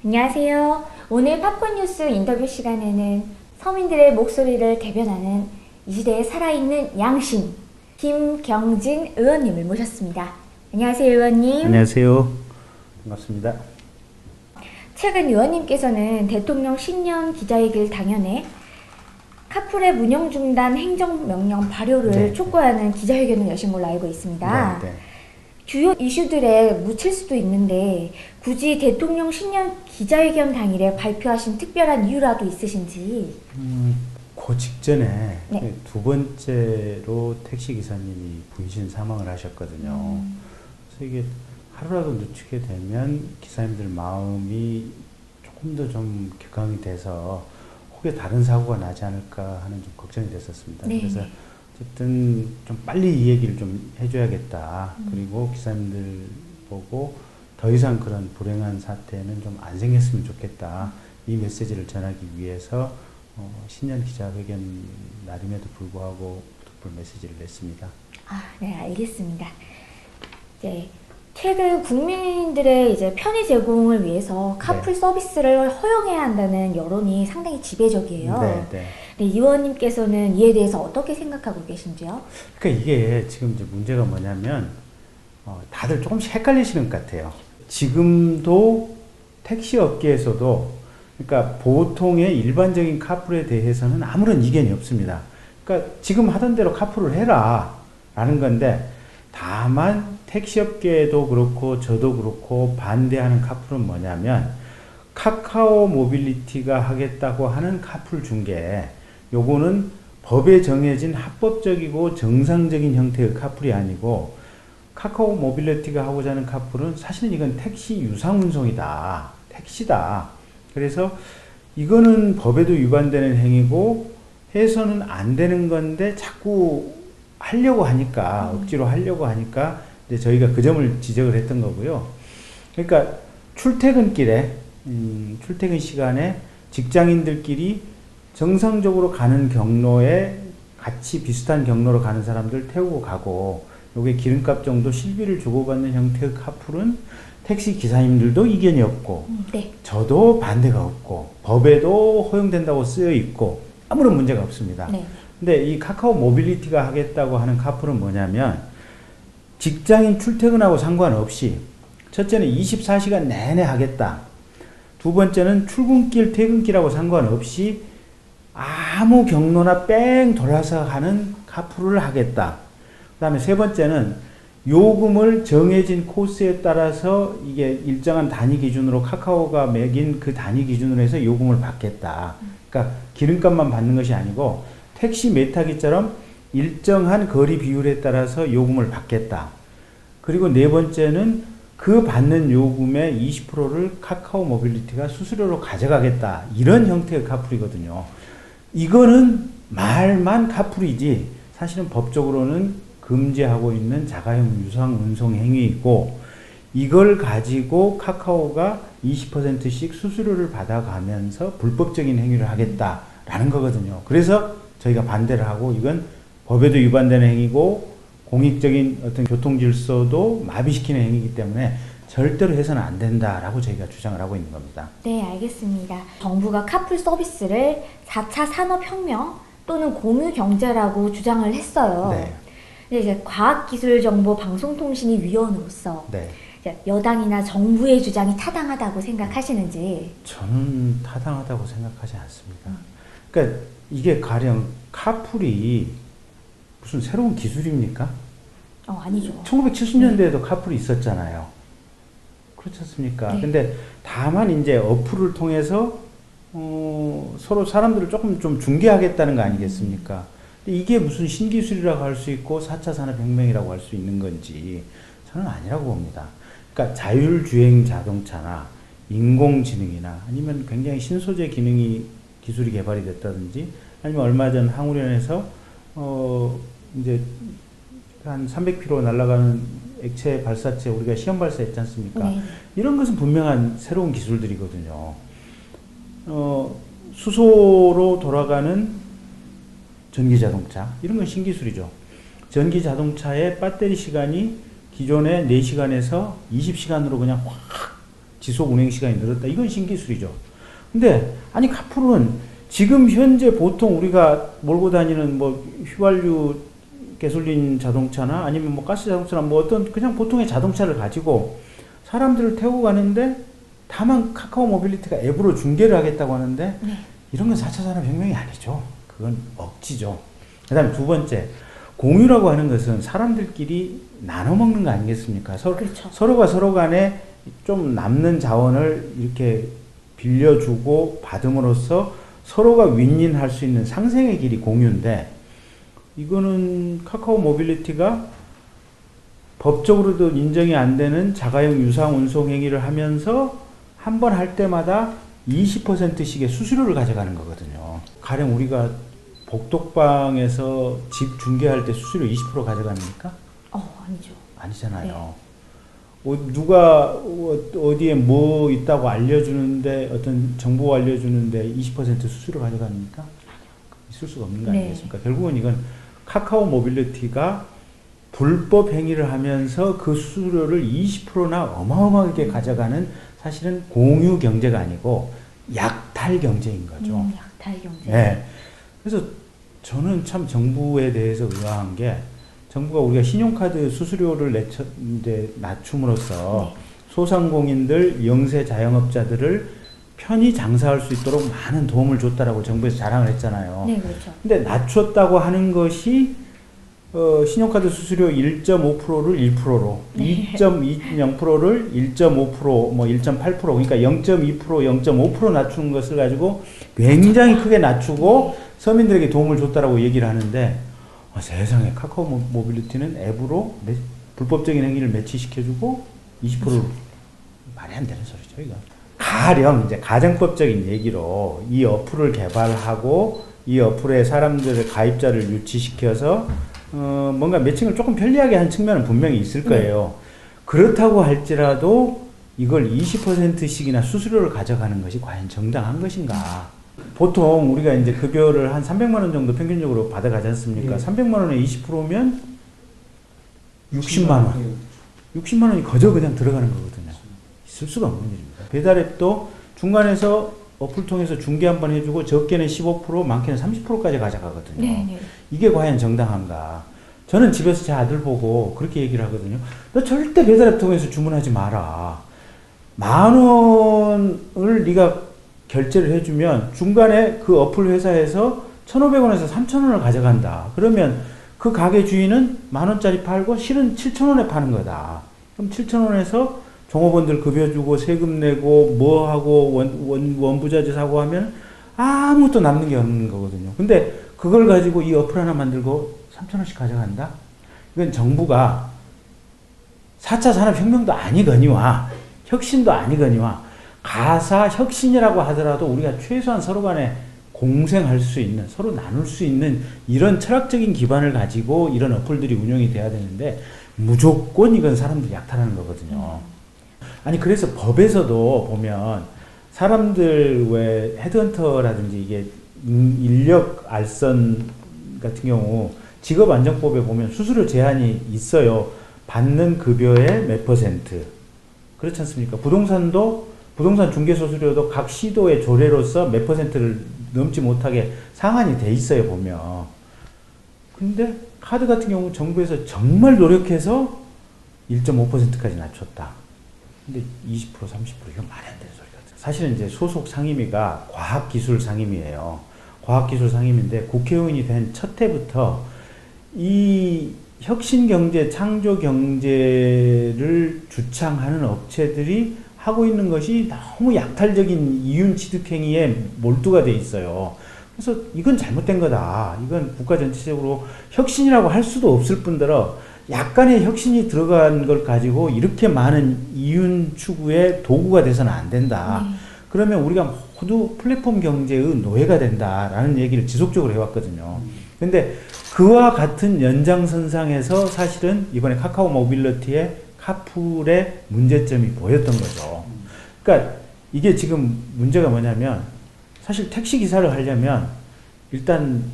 안녕하세요. 오늘 팝콘 뉴스 인터뷰 시간에는 서민들의 목소리를 대변하는 이 시대에 살아있는 양심 김경진 의원님을 모셨습니다. 안녕하세요, 의원님. 안녕하세요. 반갑습니다. 최근 의원님께서는 대통령 신년 기자회견을 당연해 카풀의 운영 중단 행정명령 발효를 촉구하는 기자회견을 여신 걸로 알고 있습니다. 주요 이슈들에 묻힐 수도 있는데 굳이 대통령 신년 기자회견 당일에 발표하신 특별한 이유라도 있으신지? 그 직전에 두 번째로 택시기사님이 분신 사망을 하셨거든요. 그래서 이게 하루라도 늦추게 되면 기사님들 마음이 조금 더 좀 격앙이 돼서 혹여 다른 사고가 나지 않을까 하는 좀 걱정이 됐었습니다. 그래서 어쨌든 좀 빨리 이 얘기를 좀 해줘야겠다. 그리고 기사님들 보고 더 이상 그런 불행한 사태는 좀 안 생겼으면 좋겠다. 이 메시지를 전하기 위해서 신년 기자회견 날임에도 불구하고 촛불 메시지를 냈습니다. 네, 알겠습니다. 이제 최근 국민들의 이제 편의 제공을 위해서 카풀 서비스를 허용해야 한다는 여론이 상당히 지배적이에요. 네, 의원님께서는 이에 대해서 어떻게 생각하고 계신지요? 그러니까 이게 지금 이제 문제가 뭐냐면 다들 조금씩 헷갈리시는 것 같아요. 지금도 택시 업계에서도 그러니까 보통의 일반적인 카풀에 대해서는 아무런 이견이 없습니다. 그러니까 지금 하던 대로 카풀을 해라 라는 건데, 다만 택시업계도 그렇고 저도 그렇고 반대하는 카풀은 뭐냐면 카카오 모빌리티가 하겠다고 하는 카풀 중에 요거는 법에 정해진 합법적이고 정상적인 형태의 카풀이 아니고, 카카오 모빌리티가 하고자 하는 카풀은 사실은 이건 택시 유상운송이다. 택시다. 그래서 이거는 법에도 위반되는 행위고 해서는 안 되는 건데 자꾸 하려고 하니까, 억지로 하려고 하니까 이제 저희가 그 점을 지적을 했던 거고요. 그러니까 출퇴근길에, 출퇴근 시간에 직장인들끼리 정상적으로 가는 경로에 같이 비슷한 경로로 가는 사람들 태우고 가고, 요게 기름값 정도 실비를 주고받는 형태의 카풀은 택시 기사님들도 이견이 없고, 저도 반대가 없고, 법에도 허용된다고 쓰여 있고, 아무런 문제가 없습니다. 근데 이 카카오 모빌리티가 하겠다고 하는 카풀은 뭐냐면, 직장인 출퇴근하고 상관없이, 첫째는 24시간 내내 하겠다. 두 번째는 출근길, 퇴근길하고 상관없이 아무 경로나 뺑 돌아서 하는 카풀을 하겠다. 그 다음에 세 번째는 요금을 정해진 코스에 따라서 이게 일정한 단위 기준으로 카카오가 매긴 그 단위 기준으로 해서 요금을 받겠다. 그러니까 기름값만 받는 것이 아니고 택시 메타기처럼 일정한 거리 비율에 따라서 요금을 받겠다. 그리고 네 번째는 그 받는 요금의 20%를 카카오 모빌리티가 수수료로 가져가겠다. 이런 형태의 카풀이거든요. 이거는 말만 카풀이지 사실은 법적으로는 금지하고 있는 자가용 유상 운송 행위이고, 이걸 가지고 카카오가 20%씩 수수료를 받아가면서 불법적인 행위를 하겠다라는 거거든요. 그래서 저희가 반대를 하고, 이건 법에도 위반되는 행위고 공익적인 어떤 교통 질서도 마비시키는 행위이기 때문에 절대로 해서는 안 된다라고 저희가 주장을 하고 있는 겁니다. 네, 알겠습니다. 정부가 카풀 서비스를 4차 산업혁명 또는 공유경제라고 주장을 했어요. 근데 이제 과학기술정보방송통신위원으로서 여당이나 정부의 주장이 타당하다고 생각하시는지? 저는 타당하다고 생각하지 않습니다. 그러니까 이게 가령 카풀이 무슨 새로운 기술입니까? 아니죠. 1970년대에도 카풀이 있었잖아요. 그렇지 않습니까? 근데 다만 이제 어플을 통해서 서로 사람들을 조금 좀 중개하겠다는 거 아니겠습니까? 근데 이게 무슨 신기술이라고 할 수 있고 4차 산업혁명이라고 할 수 있는 건지 저는 아니라고 봅니다. 그러니까 자율주행 자동차나 인공지능이나 아니면 굉장히 신소재 기술이 개발이 됐다든지, 아니면 얼마 전 항우련에서 이제 한 300km 날아가는 액체 발사체 우리가 시험 발사했지 않습니까? 이런 것은 분명한 새로운 기술들이거든요. 수소로 돌아가는 전기자동차, 이런 건 신기술이죠. 전기자동차의 배터리 시간이 기존의 4시간에서 20시간으로 그냥 확 지속 운행 시간이 늘었다. 이건 신기술이죠. 근데 아니 카풀은 지금 현재 보통 우리가 몰고 다니는 뭐 휘발유 가솔린 자동차나 아니면 뭐 가스 자동차나 뭐 어떤 그냥 보통의 자동차를 가지고 사람들을 태우고 가는데 다만 카카오 모빌리티가 앱으로 중계를 하겠다고 하는데 네. 이런 건 4차 산업혁명이 아니죠. 그건 억지죠. 그 다음에 두 번째, 공유라고 하는 것은 사람들끼리 나눠 먹는 거 아니겠습니까? 그렇죠. 서로가 서로 간에 좀 남는 자원을 이렇게 빌려주고 받음으로써 서로가 윈윈할 수 있는 상생의 길이 공유인데, 이거는 카카오 모빌리티가 법적으로도 인정이 안 되는 자가용 유상 운송 행위를 하면서 한 번 할 때마다 20%씩의 수수료를 가져가는 거거든요. 가령 우리가 복덕방에서 집 중개할 때 수수료 20% 가져갑니까? 아니죠. 아니잖아요. 누가 어디에 뭐 있다고 알려주는데, 어떤 정보 알려주는데 20% 수수료 가져갑니까? 있을 수가 없는 거 아니겠습니까? 결국은 이건 카카오 모빌리티가 불법 행위를 하면서 그 수수료를 20%나 어마어마하게 가져가는, 사실은 공유 경제가 아니고 약탈 경제인 거죠. 약탈 경제. 네. 그래서 저는 참 정부에 대해서 의아한 게, 정부가 우리가 신용카드 수수료를 이제 낮춤으로써 소상공인들, 영세 자영업자들을 편히 장사할 수 있도록 많은 도움을 줬다라고 정부에서 자랑을 했잖아요. 네, 그렇죠. 근데 낮췄다고 하는 것이 신용카드 수수료 1.5%를 1%로, 2.20%를 1.5%, 뭐 1.8%, 그러니까 0.2%, 0.5% 낮추는 것을 가지고 굉장히 크게 낮추고 서민들에게 도움을 줬다라고 얘기를 하는데, 세상에 카카오 모빌리티는 앱으로 불법적인 행위를 매치시켜주고 20%를, 말이 안 되는 소리죠, 이거. 가령 이제 가정법적인 얘기로 이 어플을 개발하고 이 어플에 사람들의 가입자를 유치시켜서 뭔가 매칭을 조금 편리하게 한 측면은 분명히 있을 거예요. 그렇다고 할지라도 이걸 20%씩이나 수수료를 가져가는 것이 과연 정당한 것인가? 보통 우리가 이제 급여를 한 300만 원 정도 평균적으로 받아가지 않습니까? 300만 원에 20%면 60만 원. 60만 원이 거저 그냥 들어가는 거거든요. 있을 수가 없는 일입니다. 배달앱도 중간에서 어플 통해서 중개 한번 해주고 적게는 15%, 많게는 30%까지 가져가거든요. 네. 이게 과연 정당한가? 저는 집에서 제 아들 보고 그렇게 얘기를 하거든요. 너 절대 배달앱 통해서 주문하지 마라. 10,000원을 네가 결제를 해주면 중간에 그 어플 회사에서 1,500원에서 3,000원을 가져간다. 그러면 그 가게 주인은 10,000원짜리 팔고 실은 7,000원에 파는 거다. 그럼 7,000원에서 종업원들 급여 주고 세금 내고 뭐 하고 원부자재 사고 하면 아무것도 남는 게 없는 거거든요. 근데 그걸 가지고 이 어플 하나 만들고 3,000원씩 가져간다? 이건 정부가 4차 산업혁명도 아니거니와 혁신도 아니거니와 가사 혁신이라고 하더라도 우리가 최소한 서로 간에 공생할 수 있는, 서로 나눌 수 있는 이런 철학적인 기반을 가지고 이런 어플들이 운영이 돼야 되는데 무조건 이건 사람들이 약탈하는 거거든요. 아니 그래서 법에서도 보면 사람들 왜 헤드헌터라든지 이게 인력 알선 같은 경우 직업안정법에 보면 수수료 제한이 있어요. 받는 급여의 몇 %. 그렇지 않습니까? 부동산도 부동산 중개소수료도 각 시도의 조례로서 몇 %를 넘지 못하게 상한이 돼 있어요, 보면. 근데 카드 같은 경우 정부에서 정말 노력해서 1.5%까지 낮췄다. 근데 20%, 30% 이건 말이 안 되는 소리 같아요. 사실은 이제 소속 상임위가 과학기술 상임위예요. 과학기술 상임위인데 국회의원이 된 첫 해부터 이 혁신경제, 창조경제를 주창하는 업체들이 하고 있는 것이 너무 약탈적인 이윤 취득행위에 몰두가 돼 있어요. 그래서 이건 잘못된 거다. 이건 국가 전체적으로 혁신이라고 할 수도 없을 뿐더러 약간의 혁신이 들어간 걸 가지고 이렇게 많은 이윤 추구의 도구가 돼서는 안 된다. 그러면 우리가 모두 플랫폼 경제의 노예가 된다라는 얘기를 지속적으로 해왔거든요. 근데 그와 같은 연장선상에서 사실은 이번에 카카오 모빌리티의 카풀의 문제점이 보였던 거죠. 그러니까 이게 지금 문제가 뭐냐면 사실 택시 기사를 하려면 일단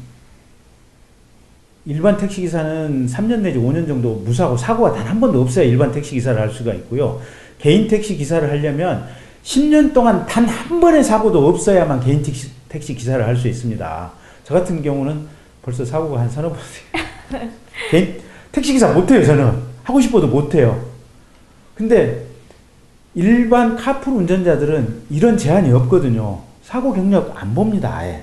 일반 택시기사는 3년 내지 5년 정도 무사고 사고가 단 한 번도 없어야 일반 택시기사를 할 수가 있고요. 개인 택시기사를 하려면 10년 동안 단 한 번의 사고도 없어야만 개인 택시기사를 할 수 있습니다. 저 같은 경우는 벌써 사고가 한 서너 번 개인 택시기사 못해요. 저는 하고 싶어도 못해요. 근데 일반 카풀 운전자들은 이런 제한이 없거든요. 사고 경력 안 봅니다. 아예.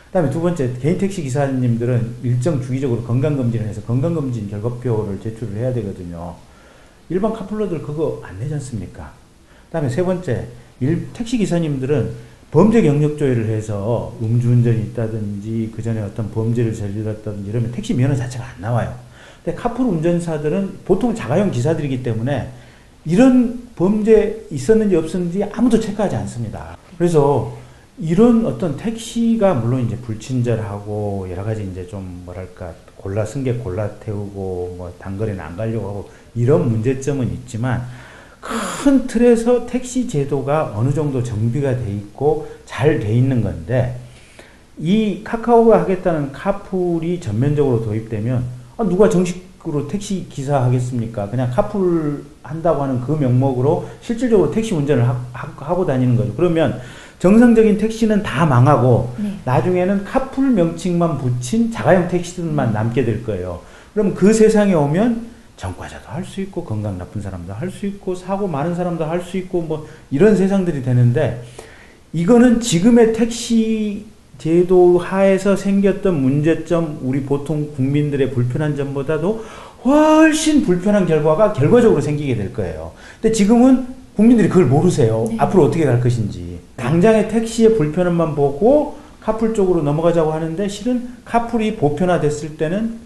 그다음에 두 번째, 개인 택시 기사님들은 일정 주기적으로 건강검진을 해서 건강검진 결과표를 제출을 해야 되거든요. 일반 카풀러들 그거 안 내지 않습니까? 그다음에 세 번째, 택시 기사님들은 범죄 경력 조회를 해서 음주운전이 있다든지 그 전에 어떤 범죄를 저질렀다든지 이러면 택시 면허 자체가 안 나와요. 근데 카풀 운전사들은 보통 자가용 기사들이기 때문에 이런 범죄 있었는지 없었는지 아무도 체크하지 않습니다. 그래서 이런 어떤 택시가 물론 이제 불친절하고 여러 가지 이제 좀 뭐랄까 골라 승객 골라 태우고 뭐 단거리는 안 가려고 하고 이런 문제점은 있지만 큰 틀에서 택시 제도가 어느 정도 정비가 돼 있고 잘 돼 있는 건데 이 카카오가 하겠다는 카풀이 전면적으로 도입되면 누가 정식으로 택시 기사 하겠습니까? 그냥 카풀 한다고 하는 그 명목으로 실질적으로 택시 운전을 하고 다니는 거죠. 그러면 정상적인 택시는 다 망하고 나중에는 카풀 명칭만 붙인 자가용 택시들만 남게 될 거예요. 그럼 그 세상에 오면 전과자도 할 수 있고 건강 나쁜 사람도 할 수 있고 사고 많은 사람도 할 수 있고 뭐 이런 세상들이 되는데 이거는 지금의 택시 제도 하에서 생겼던 문제점, 우리 보통 국민들의 불편한 점보다도 훨씬 불편한 결과가 결과적으로 생기게 될 거예요. 근데 지금은 국민들이 그걸 모르세요. 네. 앞으로 어떻게 갈 것인지. 당장의 택시의 불편함만 보고 카풀 쪽으로 넘어가자고 하는데 실은 카풀이 보편화됐을 때는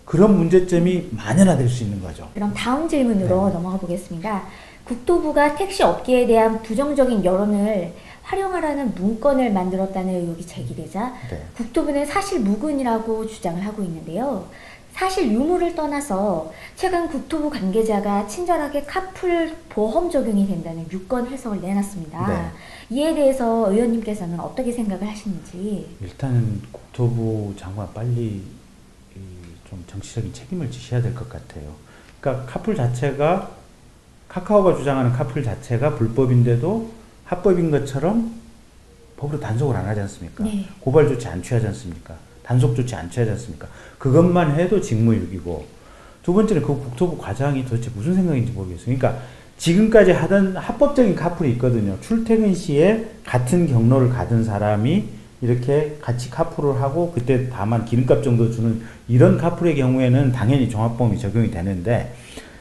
그런 문제점이 만연화될 수 있는 거죠. 그럼 다음 질문으로 넘어가 보겠습니다. 국토부가 택시 업계에 대한 부정적인 여론을 활용하라는 문건을 만들었다는 의혹이 제기되자 국토부는 사실 무근이라고 주장을 하고 있는데요. 사실 유무를 떠나서 최근 국토부 관계자가 친절하게 카풀 보험 적용이 된다는 유권 해석을 내놨습니다. 이에 대해서 의원님께서는 어떻게 생각을 하시는지. 일단은 국토부 장관 빨리 좀 정치적인 책임을 지셔야 될 것 같아요. 그러니까 카풀 자체가 카카오가 주장하는 카풀 자체가 불법인데도 합법인 것처럼 법으로 단속을 안 하지 않습니까? 네. 고발 조치 안 취하지 않습니까? 단속 조치 안 취하지 않습니까? 그것만 해도 직무유기고 두 번째는 그 국토부 과장이 도대체 무슨 생각인지 모르겠어요. 그러니까 지금까지 하던 합법적인 카풀이 있거든요. 출퇴근 시에 같은 경로를 가던 사람이 이렇게 같이 카풀을 하고 그때 다만 기름값 정도 주는 이런 카풀의 경우에는 당연히 종합보험이 적용이 되는데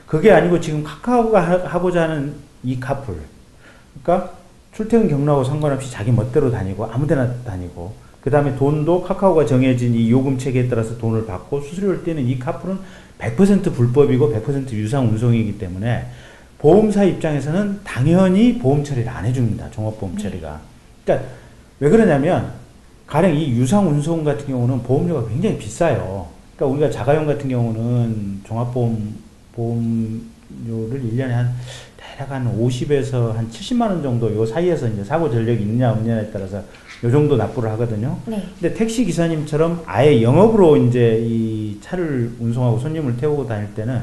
그게 아니고 지금 카카오가 하고자 하는 이 카풀, 그러니까 출퇴근 경로하고 상관없이 자기 멋대로 다니고 아무데나 다니고 그 다음에 돈도 카카오가 정해진 이 요금 체계에 따라서 돈을 받고 수수료를 떼는 이 카풀은 100% 불법이고 100% 유상 운송이기 때문에 보험사 입장에서는 당연히 보험 처리를 안 해줍니다. 종합보험 처리가. 그러니까 왜 그러냐면 가령 이 유상 운송 같은 경우는 보험료가 굉장히 비싸요. 그러니까 우리가 자가용 같은 경우는 종합보험료를 1년에 대략 한 50에서 한 70만 원 정도 요 사이에서 이제 사고 전력이 있느냐 없느냐에 따라서 요 정도 납부를 하거든요. 근데 택시 기사님처럼 아예 영업으로 이제 이 차를 운송하고 손님을 태우고 다닐 때는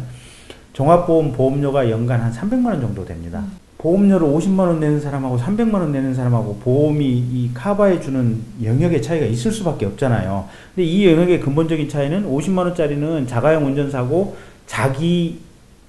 종합보험 보험료가 연간 한 300만 원 정도 됩니다. 보험료를 50만 원 내는 사람하고 300만 원 내는 사람하고 보험이 이 카바에 주는 영역의 차이가 있을 수밖에 없잖아요. 근데 이 영역의 근본적인 차이는 50만 원짜리는 자가용 운전사고 자기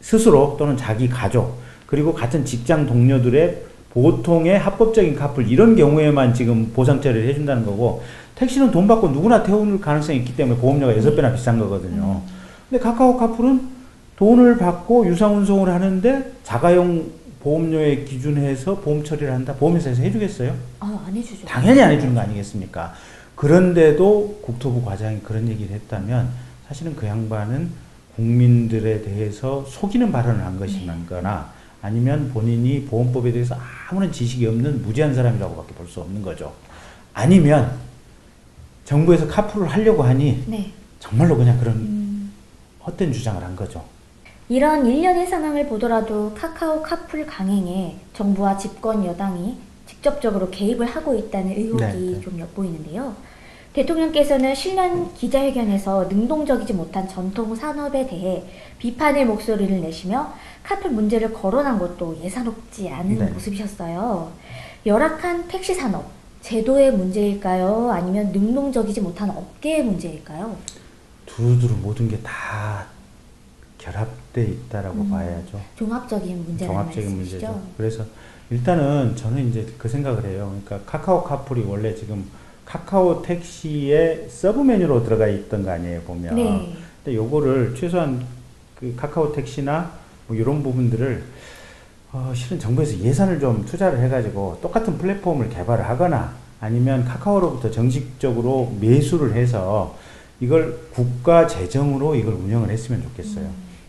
스스로 또는 자기 가족 그리고 같은 직장 동료들의 보통의 합법적인 카풀 이런 경우에만 지금 보상 처리를 해준다는 거고 택시는 돈 받고 누구나 태울 가능성이 있기 때문에 보험료가 6배나 비싼 거거든요. 근데 카카오 카풀은 돈을 받고 유상운송을 하는데 자가용 보험료에 기준해서 보험 처리를 한다? 보험회사에서 해주겠어요? 안 해주죠. 당연히 안 해주는 거 아니겠습니까? 그런데도 국토부 과장이 그런 얘기를 했다면 사실은 그 양반은 국민들에 대해서 속이는 발언을 한 것이거나 아니면 본인이 보험법에 대해서 아무런 지식이 없는 무지한 사람이라고밖에 볼 수 없는 거죠. 아니면 정부에서 카풀을 하려고 하니 정말로 그냥 그런 헛된 주장을 한 거죠. 이런 일련의 상황을 보더라도 카카오 카풀 강행에 정부와 집권 여당이 직접적으로 개입을 하고 있다는 의혹이 좀 엿보이는데요. 대통령께서는 신년 기자회견에서 능동적이지 못한 전통 산업에 대해 비판의 목소리를 내시며 카풀 문제를 거론한 것도 예사롭지 않은 네. 모습이셨어요. 열악한 택시 산업, 제도의 문제일까요? 아니면 능동적이지 못한 업계의 문제일까요? 두루두루 모든 게 다 결합돼 있다라고 봐야죠. 종합적인 문제라는 종합적인 말씀이시죠? 문제죠. 그래서 일단은 저는 이제 그 생각을 해요. 그러니까 카카오 카풀이 원래 지금 카카오 택시의 서브 메뉴로 들어가 있던 거 아니에요, 보면. 네. 근데 요거를 최소한 그 카카오 택시나 뭐 이런 부분들을 실은 정부에서 예산을 좀 투자를 해가지고 똑같은 플랫폼을 개발을 하거나 아니면 카카오로부터 정식적으로 매수를 해서 이걸 국가 재정으로 이걸 운영을 했으면 좋겠어요.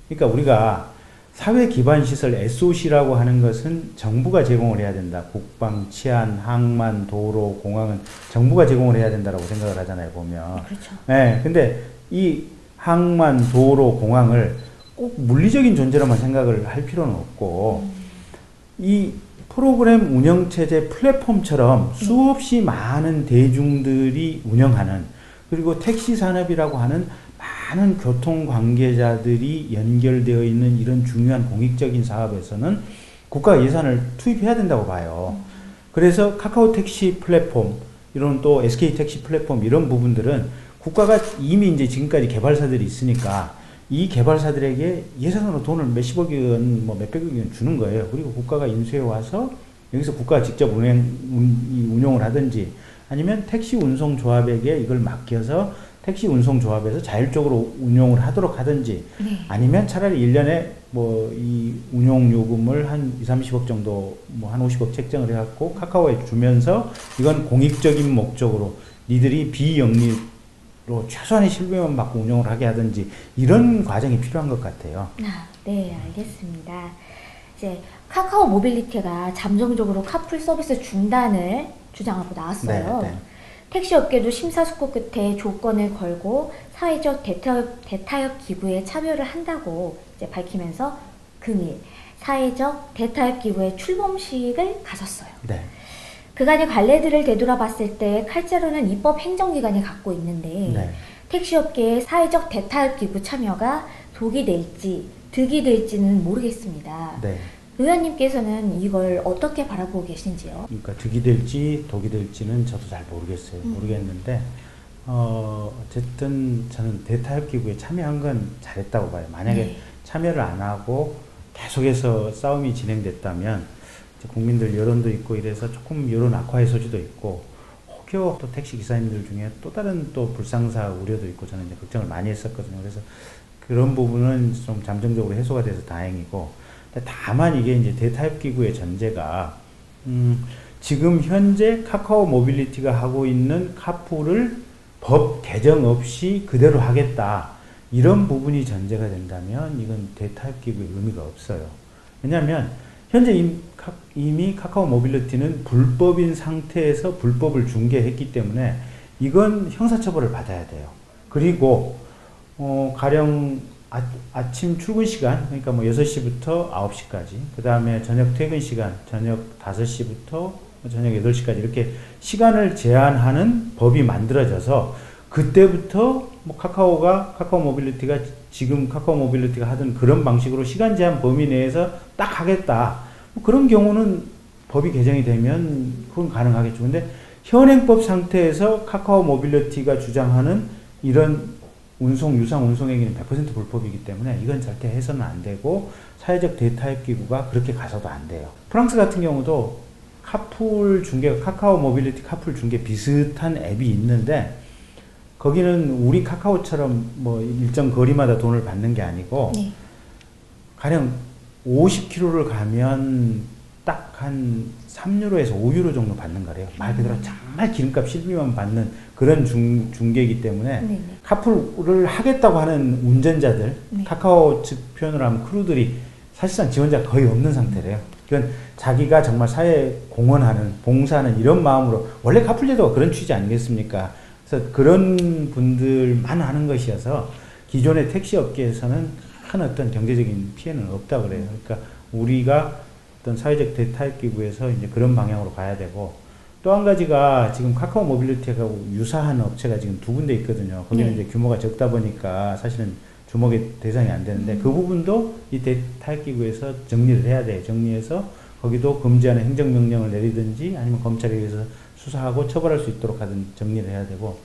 그러니까 우리가 사회 기반 시설 SOC라고 하는 것은 정부가 제공을 해야 된다. 국방, 치안, 항만, 도로, 공항은 정부가 제공을 해야 된다라고 생각을 하잖아요, 보면. 그렇죠. 네, 근데 이 항만, 도로, 공항을 꼭 물리적인 존재로만 생각을 할 필요는 없고, 이 프로그램 운영체제 플랫폼처럼 수없이 많은 대중들이 운영하는, 그리고 택시 산업이라고 하는 많은 교통 관계자들이 연결되어 있는 이런 중요한 공익적인 사업에서는 국가 예산을 투입해야 된다고 봐요. 그래서 카카오 택시 플랫폼, 이런 또 SK 택시 플랫폼 이런 부분들은 국가가 이미 이제 지금까지 개발사들이 있으니까 이 개발사들에게 예산으로 돈을 몇십억이 원, 뭐 몇백억이 원 주는 거예요. 그리고 국가가 인수해 와서 여기서 국가가 직접 운영을 하든지 아니면 택시 운송조합에게 이걸 맡겨서 택시 운송조합에서 자율적으로 운용을 하도록 하든지 네. 아니면 차라리 1년에 뭐 이 운용 요금을 한 2, 30억 정도 뭐 한 50억 책정을 해갖고 카카오에 주면서 이건 공익적인 목적으로 니들이 비영리로 최소한의 실비만 받고 운영을 하게 하든지 이런 과정이 필요한 것 같아요. 네, 알겠습니다. 이제 카카오 모빌리티가 잠정적으로 카풀 서비스 중단을 주장하고 나왔어요. 네, 네. 택시 업계도 심사숙고 끝에 조건을 걸고 사회적 대타협 기구에 참여를 한다고 이제 밝히면서 금일 사회적 대타협 기구의 출범식을 가졌어요. 네. 그간의 관례들을 되돌아봤을 때 칼자루는 입법 행정기관이 갖고 있는데 네. 택시업계의 사회적 대타협 기구 참여가 독이 될지 득이 될지는 모르겠습니다. 네. 의원님께서는 이걸 어떻게 바라보고 계신지요? 그러니까 득이 될지 독이 될지는 저도 잘 모르겠어요. 모르겠는데 어쨌든 저는 대타협 기구에 참여한 건 잘했다고 봐요. 만약에 네. 참여를 안 하고 계속해서 싸움이 진행됐다면 국민들 여론도 있고 이래서 조금 여론 악화의 소지도 있고 혹여 또 택시 기사님들 중에 또 다른 또 불상사 우려도 있고 저는 이제 걱정을 많이 했었거든요. 그래서 그런 부분은 좀 잠정적으로 해소가 돼서 다행이고, 다만 이게 이제 대타협 기구의 전제가 지금 현재 카카오 모빌리티가 하고 있는 카풀을 법 개정 없이 그대로 하겠다, 이런 부분이 전제가 된다면 이건 대타협 기구의 의미가 없어요. 왜냐하면 현재 이미 카카오 모빌리티는 불법인 상태에서 불법을 중개했기 때문에 이건 형사처벌을 받아야 돼요. 그리고 가령 아침 출근 시간, 그러니까 뭐 6시부터 9시까지, 그 다음에 저녁 퇴근 시간, 저녁 5시부터 저녁 8시까지 이렇게 시간을 제한하는 법이 만들어져서 그때부터 뭐 카카오 모빌리티가 지금 카카오 모빌리티가 하던 그런 방식으로 시간 제한 범위 내에서 딱 하겠다, 뭐 그런 경우는 법이 개정이 되면 그건 가능하겠죠. 근데 현행법 상태에서 카카오 모빌리티가 주장하는 이런 유상 운송행위는 100% 불법이기 때문에 이건 절대 해서는 안 되고 사회적 대타협 기구가 그렇게 가서도 안 돼요. 프랑스 같은 경우도 카풀 중개, 카카오 모빌리티 카풀 중개 비슷한 앱이 있는데 거기는 우리 카카오처럼 뭐 일정 거리마다 돈을 받는 게 아니고 네. 가령 50km를 가면 딱 한 3유로에서 5유로 정도 받는 거래요. 말 그대로 정말 기름값 실비만 받는 그런 중개이기 때문에 네네. 카풀을 하겠다고 하는 운전자들, 네. 카카오 측 표현으로 하면 크루들이 사실상 지원자가 거의 없는 상태래요. 그건 자기가 정말 사회에 공헌하는, 봉사하는 이런 마음으로, 원래 카풀 제도가 그런 취지 아니겠습니까? 그래서 그런 분들만 하는 것이어서 기존의 택시 업계에서는 큰 어떤 경제적인 피해는 없다 그래요. 그러니까 우리가 어떤 사회적 대타협 기구에서 이제 그런 방향으로 가야 되고, 또 한 가지가 지금 카카오 모빌리티하고 유사한 업체가 지금 두 군데 있거든요. 거기는 네. 이제 규모가 적다 보니까 사실은 주목의 대상이 안 되는데 그 부분도 이 타협기구에서 정리를 해야 돼요. 정리해서 거기도 금지하는 행정명령을 내리든지 아니면 검찰에 의해서 수사하고 처벌할 수 있도록 하든 정리를 해야 되고,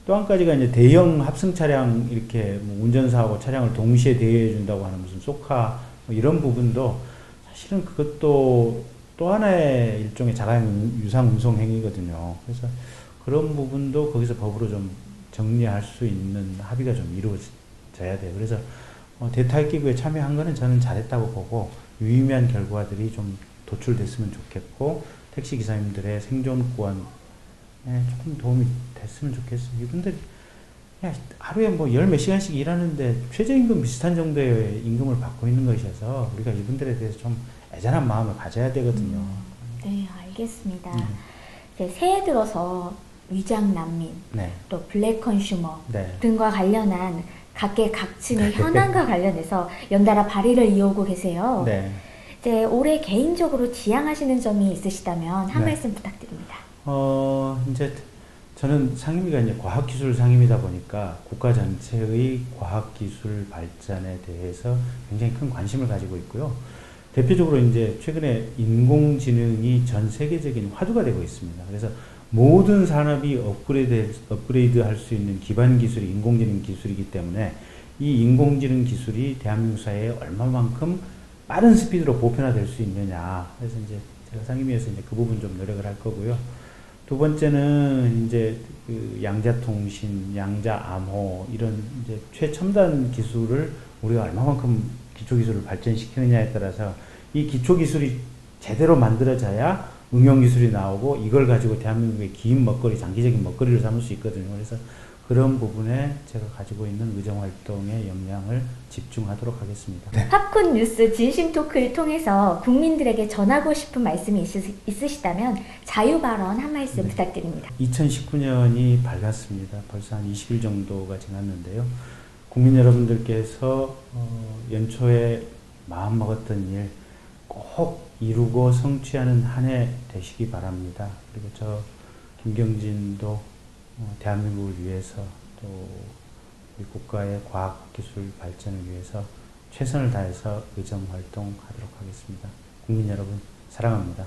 또 한 가지가 이제 대형 합승 차량 이렇게 뭐 운전사하고 차량을 동시에 대여해 준다고 하는 무슨 소카 뭐 이런 부분도 사실은 그것도 또 하나의 일종의 자가용 유상 운송 행위거든요. 그래서 그런 부분도 거기서 법으로 좀 정리할 수 있는 합의가 좀 이루어져야 돼요. 그래서 대타협기구에 참여한 거는 저는 잘했다고 보고 유의미한 결과들이 좀 도출됐으면 좋겠고 택시 기사님들의 생존권에 조금 도움이 됐으면 좋겠어요. 이분들 야, 하루에 뭐 열 몇 시간씩 일하는데 최저임금 비슷한 정도의 임금을 받고 있는 것이어서 우리가 이분들에 대해서 좀 애잔한 마음을 가져야 되거든요. 네, 알겠습니다. 이제 새해 들어서 위장 난민, 네. 또 블랙 컨슈머 네. 등과 관련한 각계 각층의 현안과 관련해서 연달아 발의를 이어오고 계세요. 네. 이제 올해 개인적으로 지향하시는 점이 있으시다면 한 네. 말씀 부탁드립니다. 이제 저는 상임위가 이제 과학기술 상임이다 보니까 국가 전체의 과학기술 발전에 대해서 굉장히 큰 관심을 가지고 있고요. 대표적으로 이제 최근에 인공지능이 전 세계적인 화두가 되고 있습니다. 그래서 모든 산업이 업그레이드 할 수 있는 기반 기술이 인공지능 기술이기 때문에 이 인공지능 기술이 대한민국 사회에 얼마만큼 빠른 스피드로 보편화될 수 있느냐. 그래서 이제 제가 상임위에서 이제 그 부분 좀 노력을 할 거고요. 두 번째는 이제 그 양자통신, 양자암호 이런 이제 최첨단 기술을 우리가 얼마만큼 기초기술을 발전시키느냐에 따라서 이 기초기술이 제대로 만들어져야 응용기술이 나오고 이걸 가지고 대한민국의 긴 먹거리, 장기적인 먹거리를 삼을 수 있거든요. 그래서 그런 부분에 제가 가지고 있는 의정활동의 역량을 집중하도록 하겠습니다. 네. 팝콘 뉴스 진심 토크를 통해서 국민들에게 전하고 싶은 말씀이 있으시다면 자유발언 한 말씀 부탁드립니다. 2019년이 밝았습니다. 벌써 한 20일 정도가 지났는데요. 국민 여러분들께서 연초에 마음먹었던 일 꼭 이루고 성취하는 한 해 되시기 바랍니다. 그리고 저 김경진도 대한민국을 위해서 또 우리 국가의 과학기술 발전을 위해서 최선을 다해서 의정활동하도록 하겠습니다. 국민 여러분 사랑합니다.